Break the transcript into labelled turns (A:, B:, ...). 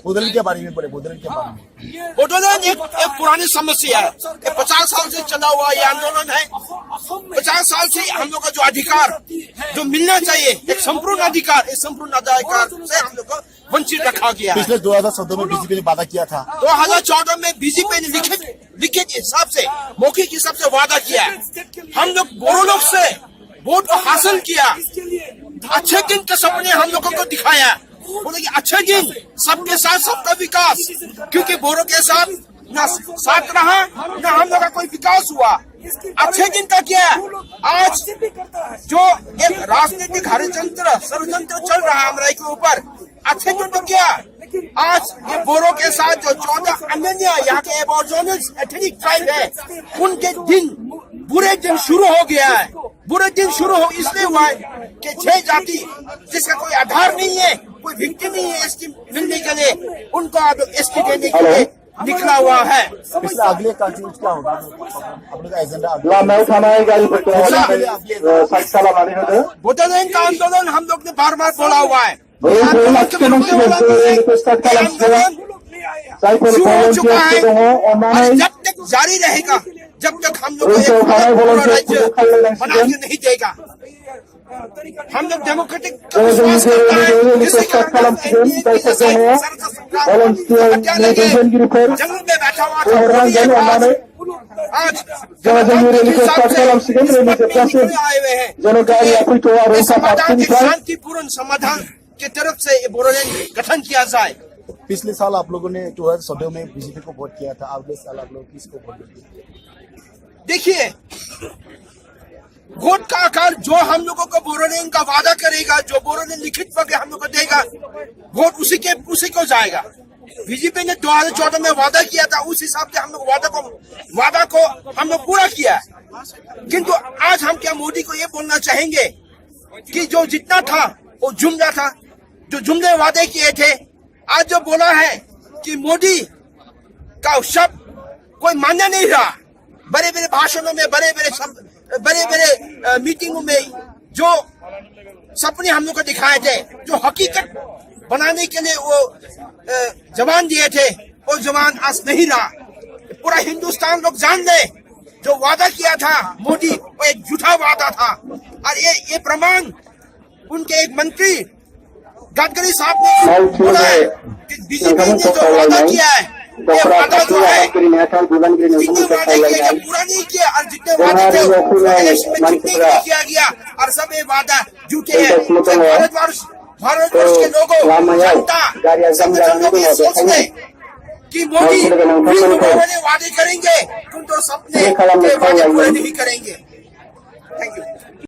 A: बोडोलैंड के बारे में बोले, बोडोलैंड के बारे में।
B: बोडोलैंड एक पुरानी समस्या है। 50 साल से चला हुआ ये आंदोलन है। 50 साल से हम लोग का जो अधिकार जो मिलना चाहिए, एक संपूर्ण अधिकार, इस संपूर्ण अधिकार से हम लोग को वंचित रखा गया है।
A: पिछले 2014 में बीजेपी ने वादा किया था।
B: 2014 में बीजेपी ने लिखित हिसाब से, मौखिक हिसाब से वादा किया है। हम लोग बोरो लोग से वोट को हासिल किया। अच्छे दिन के सपने हम लोगों को दिखाया। बोले कि अच्छे दिन, सबके साथ सबका विकास, क्योंकि बोरो के साथ न साथ रहा न हम लोग का कोई विकास हुआ। अच्छे दिन का क्या है? आज जो एक राजनीतिक षड्यंत्र चल रहा है हमारे के ऊपर, अच्छे दिन तो क्या, आज ये बोरो के साथ जो 14 अन्य यहाँ के एबोरिजिनल एथनिक ट्राइब है, उनके दिन बुरे दिन शुरू हो गया है। बुरे दिन शुरू हो इसलिए हुआ है कि 6 जाति जिसका कोई आधार नहीं है, कोई भिक्ति नहीं है एसटी मिलने के लिए, उनको अब एसटी देने के लिए निकला हुआ है।
A: पिछले अगले कार्टून क्या होगा आप लोग का एजेंडा?
B: बोडोलैंड का आंदोलन हम लोग ने बार बार बोला हुआ है। जब तक जारी रहेगा, जब तक हम लोग राज्य बना के नहीं देगा। हम लोग डेमोक्रेटिक विश्वास करता है। जंगल में बैठा हुआ था, आज आए हुए हैं। शांतिपूर्ण समाधान की तरफ से बोडोलैंड गठन किया जाए।
A: पिछले साल आप लोगों ने 2014 में बीजेपी को वोट किया था, अगले साल आप लोग किसको वोट देंगे?
B: देखिए, वोट का आकार जो हम लोगों को बोडोलैंड का वादा करेगा, जो बोडोलैंड लिखित पत्र हम लोग को देगा, वोट उसी को जाएगा। बीजेपी ने 2014 में वादा किया था, उस हिसाब से हम लोग वादा को हम लोग पूरा किया। किंतु आज हम क्या मोदी को ये बोलना चाहेंगे कि जो जितना था वो जुमला था, जो जुमले वादे किए थे, आज जो बोला है कि मोदी का शब्द कोई मान्य नहीं रहा। बड़े बड़े भाषणों में, बड़े बड़े मीटिंगों में जो सपने हम लोग को दिखाए थे, जो हकीकत बनाने के लिए वो जवान दिए थे, वो जवान आज नहीं रहा। पूरा हिंदुस्तान लोग जान ले, जो वादा किया था मोदी, वो एक झूठा वादा था। और ये प्रमाण उनके एक मंत्री गडकरी साहब ने बोला है कि बीजेपी ने जो वादा किया है, ये वादा जो है, जितने वादे किए जो पूरा नहीं किया, और जितने वादे थे इलेक्शन में जितने किया गया, और सब ये वादा झूठे हैं। भारतवर्ष के लोगों, जनता, संगठन लोग ये सोच रहे कि मोदी वादे करेंगे, तुम तो सपने के वादे पूरे नहीं करेंगे। Thank you.